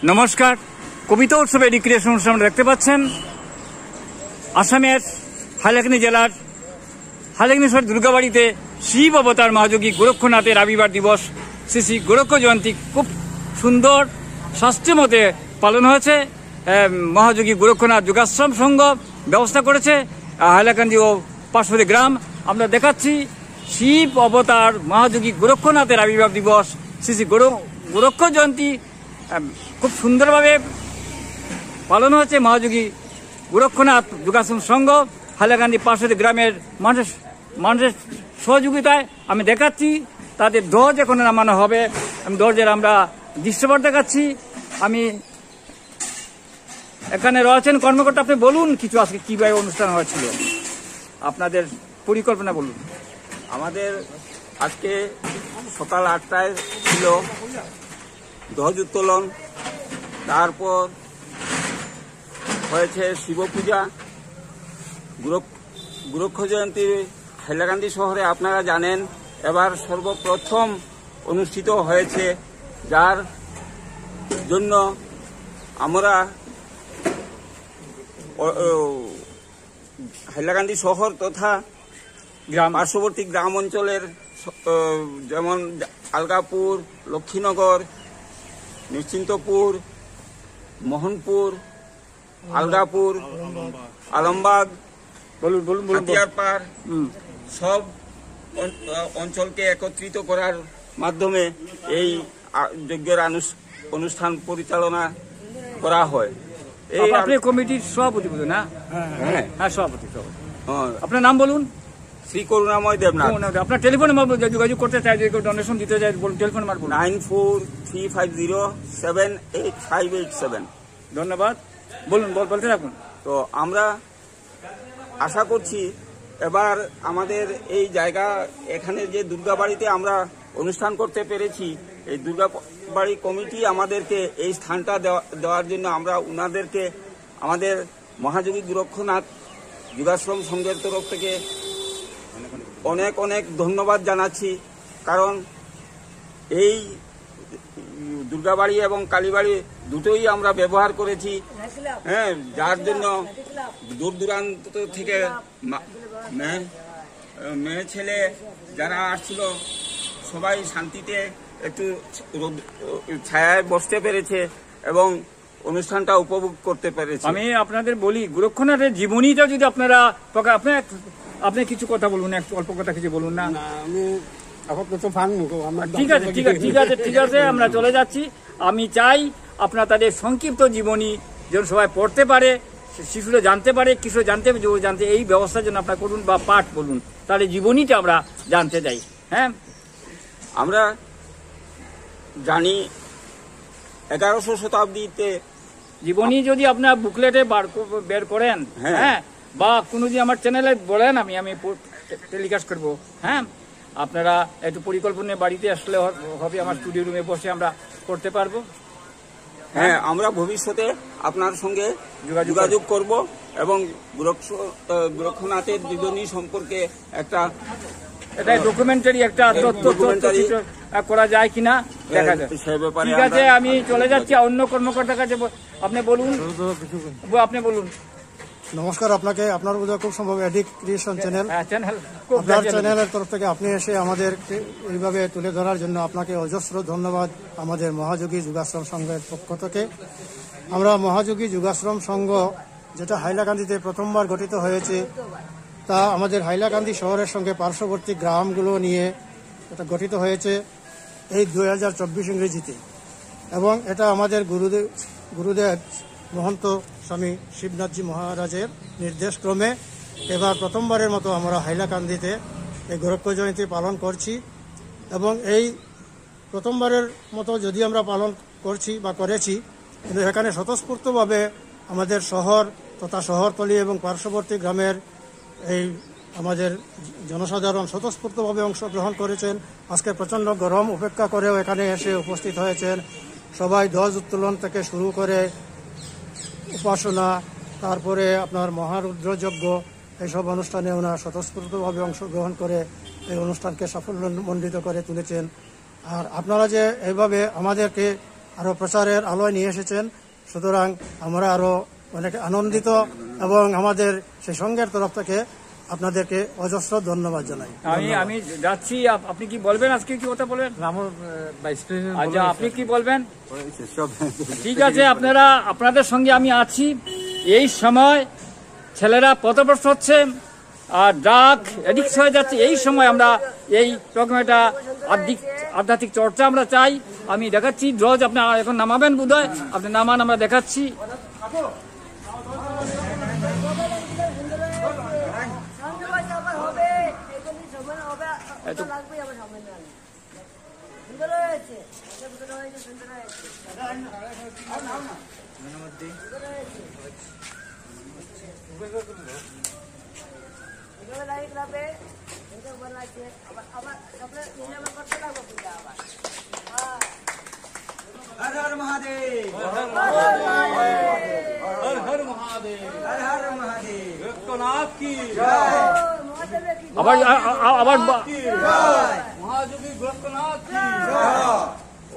নমস্কার, কবিতা উৎসবে রিক্রিয়েশন অনুষ্ঠান দেখতে পাচ্ছেন। আসামের হাইলাকান্দি জেলার হাইলাকান্দি দুর্গাবাড়িতে শিব অবতার মহাযোগী গোরক্ষনাথের আবির্ভাব দিবস শ্রী শ্রী গোরক্ষ জয়ন্তী খুব সুন্দর শাস্ত্রের মতে পালন হয়েছে। মহাযোগী গোরক্ষনাথ যোগাশ্রম সংঘ ব্যবস্থা করেছে। হাইলাকান্দি ও পার্শ্ববর্তী গ্রাম আমরা দেখাচ্ছি শিব অবতার মহাযোগী গোরক্ষনাথের আবির্ভাব দিবস শ্রী শ্রী গোরক্ষ জয়ন্তী খুব সুন্দরভাবে পালন হচ্ছে। মহাযোগী গোরক্ষনাথ যোগাশ্রম সংঘ হাইলাকান্দি পার্শ্ববর্তী গ্রামের মানুষের সহযোগিতায় আমি দেখাচ্ছি। তাদের ধ্বজ এখন নামানো হবে। ধ্বজের আমরা দৃশ্যপট দেখাচ্ছি। আমি এখানে রয়েছেন কর্মকর্তা, আপনি বলুন কিছু আজকে কিভাবে অনুষ্ঠান হয়েছিল, আপনাদের পরিকল্পনা বলুন। আমাদের আজকে সকাল 8টায় ছিল ধ্বজ উত্তোলন, তারপর হয়েছে শিব পূজা। গোরক্ষ জয়ন্তী হাইলাকান্দি শহরে আপনারা জানেন এবার সর্বপ্রথম অনুষ্ঠিত হয়েছে, যার জন্য আমরা হাইলাকান্দি শহর তথা পার্শ্ববর্তী গ্রাম অঞ্চলের যেমন আলগাপুর, লক্ষ্মীনগর, নিশ্চিন্তপুর, মোহনপুর, আলগাপুর, আলমবাগ, হাতিয়ারপাড় সব অঞ্চলকে একত্রিত করার মাধ্যমে এই যজ্ঞের অনুষ্ঠান পরিচালনা করা হয়। এই আপনি কমিটির সভাপতি বলুন না? হ্যাঁ, সভাপতি। আপনার নাম বলুন। শ্রী করুণাময় দেবনাথ। আপনার টেলিফোন নাম্বার যোগাযোগ করতে চাই, যদি ডোনেশন দিতে চাই বলুন, টেলিফোন নাম্বার বলুন। 9435078587। ধন্যবাদ, বলুন, বলতে রাখুন। তো আমরা আশা করছি এবার আমাদের এই জায়গা, এখানে যে দুর্গাবাড়িতে আমরা অনুষ্ঠান করতে পেরেছি, এই দুর্গাবাড়ি কমিটি আমাদেরকে এই স্থানটা দেওয়ার জন্য আমরা উনাদেরকে আমাদের মহাযোগী গোরক্ষনাথ যোগাশ্রম সংঘের তরফ থেকে অনেক অনেক ধন্যবাদ জানাচ্ছি। কারণ এই দুর্গাবাড়ি এবং কালীবাড়ি দুটোই আমরা ব্যবহার করেছি, যার জন্য দূর দূরান্ত থেকে মেয়ে ছেলে যারা আসছিল সবাই শান্তিতে একটু ছায়ায় বসতে পেরেছে এবং অনুষ্ঠানটা উপভোগ করতে পেরেছে। আমি আপনাদের বলি, গোরক্ষনাথের জীবনীটা যদি আপনারা আপনি কিছু কথা বলুন, একটু অল্প কথা কিছু বলুন না? ঠিক আছে, আমরা চলে যাচ্ছি। আমি চাই আপনারা তাদের সংক্ষিপ্ত জীবনী যেন সবাই পড়তে পারে, শিশুরা জানতে পারে, কিছু জানতে এই ব্যবস্থার জন্য আপনারা করুন, বা পাঠ বলুন, তাহলে জীবনীটা আমরা জানতে চাই। হ্যাঁ, আমরা জানি 11শো শতাব্দীতে জীবনী যদি আপনার বুকলেটে বের করেন, হ্যাঁ, বা কোনো যদি আমার চ্যানেলে বলেন, আমি টেলিকাস্ট করবো। হ্যাঁ, আপনারা একটু পরিকল্পনা বাড়িতে আসলে হবে, আমার স্টুডিও রুমে বসে আমরা করতে পারবো। হ্যাঁ, আমরা ভবিষ্যতে আপনার সঙ্গে যোগাযোগ করব এবং গোরক্ষনাথের জীবনী সম্পর্কে একটা ডকুমেন্টারি একটা তথ্য করা যায় কিনা দেখা যায়। ঠিক আছে, আমি চলে যাচ্ছি অন্য কর্মকর্তার কাছে। আপনি বলুন। নমস্কার আপনাকে। আপনার বোধহয় খুব সম্ভব এডিক ক্রিয়েশন চ্যানেল, আপনার চ্যানেলের তরফ থেকে আপনি এসে আমাদের এইভাবে তুলে ধরার জন্য আপনাকে অজস্র ধন্যবাদ। আমাদের মহাযোগী যোগাশ্রম সংঘের পক্ষ থেকে আমরা মহাযোগী যোগাশ্রম সংঘ, যেটা হাইলাকান্দিতে প্রথমবার গঠিত হয়েছে, তা আমাদের হাইলাকান্দি শহরের সঙ্গে পার্শ্ববর্তী গ্রামগুলো নিয়ে এটা গঠিত হয়েছে এই 2024 ইংরেজিতে। এবং এটা আমাদের গুরুদেব মহন্ত স্বামী শিবনাথজি মহারাজের নির্দেশক্রমে এবার প্রথমবারের মতো আমরা হাইলাকান্দিতে এই গোরক্ষ জয়ন্তী পালন করছি। এবং এই প্রথমবারের মতো যদি আমরা পালন করছি বা করেছি, কিন্তু এখানে স্বতঃস্ফূর্তভাবে আমাদের শহর তথা শহরতলি এবং পার্শ্ববর্তী গ্রামের এই আমাদের জনসাধারণ স্বতঃস্ফূর্তভাবে অংশগ্রহণ করেছেন। আজকে প্রচণ্ড গরম উপেক্ষা করেও এখানে এসে উপস্থিত হয়েছেন। সবাই ধ্বজ উত্তোলন থেকে শুরু করে উপাসনা, তারপরে আপনার মহারুদ্রযজ্ঞ, এইসব অনুষ্ঠানে ওনারা স্বতঃস্ফূর্তভাবে অংশগ্রহণ করে এই অনুষ্ঠানকে সাফল্যমণ্ডিত করে তুলেছেন। আর আপনারা যে এইভাবে আমাদেরকে আরও প্রচারের আলোয় নিয়ে এসেছেন। সুতরাং আমরা আরও অনেক আনন্দিত এবং আমাদের সেই সংঘের তরফ থেকে আপনাদেরকে অজস্র ধন্যবাদ জানাই। আমি যাচ্ছি, আপনি কি বলবেন, আজকে কি কথা বলবেন? আচ্ছা, আপনি কি বলবেন? ঠিক আছে, আপনাদের সঙ্গে আমি আছি। এই সময় ছেলেরা পথভ্রষ্ট হচ্ছে আর ড্রাগ এডিক্ট হয়ে যাচ্ছে, এই সময় আমরা এই রকম একটা আধ্যাত্মিক চর্চা আমরা চাই। আমি দেখাচ্ছি ড্রজ, আপনি এখন নামাবেন বোধহয়, আপনি নামান, আমরা দেখাচ্ছি। হর হর মহাদেব, হর হর মহাদেব, হর হর মহাদেব, গোরক্ষনাথ কি জয়, আবার জয়, মহাযোগী গোরক্ষনাথ কি জয়।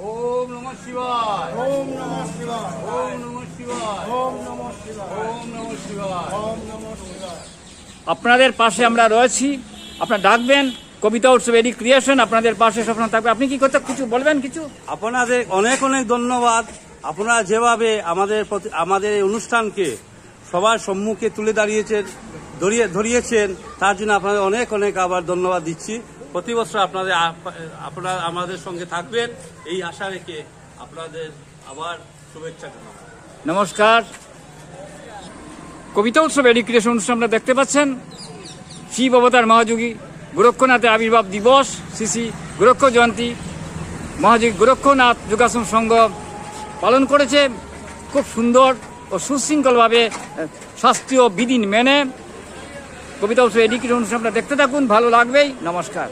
ওম নমঃ শিবায়, ওম নমঃ শিবায়, ওম নমঃ শিবায়, ওম নমঃ শিবায়, ওম নমঃ শিবায়। ওম নমঃ শিবায়। আপনাদের পাশে আমরা রয়েছি, আপনারা ডাকবেন। কবিতা উৎসব এডি ক্রিয়েশন আপনাদের পাশে সবসময় থাকবে। আপনি কি করতে কিছু বলবেন? কিছু আপনাদের অনেক অনেক ধন্যবাদ। আপনারা যেভাবে আমাদের এই অনুষ্ঠানকে সবার সম্মুখে তুলে ধরিয়েছেন, তার জন্য আপনাদের অনেক অনেক আবার ধন্যবাদ দিচ্ছি। প্রতি বছর আপনারা আমাদের সঙ্গে থাকবেন এই আশা রেখে আপনাদের আবার শুভেচ্ছা জানাব। নমস্কার। কবিতা উৎসব এডি ক্রিয়েশন অনুষ্ঠান আপনারা দেখতে পাচ্ছেন। শিব অবতার মহাযোগী গোরক্ষনাথের আবির্ভাব দিবস, শ্রী শ্রী গোরক্ষ জয়ন্তী মহাযোগী গোরক্ষনাথ যোগাসন সংঘ পালন করেছে খুব সুন্দর ও সুশৃঙ্খলভাবে, শাস্ত্রীয় বিধি মেনে। কবিতা উৎসব এডি ক্রিয়েশন অনুষ্ঠান আপনারা দেখতে থাকুন, ভালো লাগবেই। নমস্কার।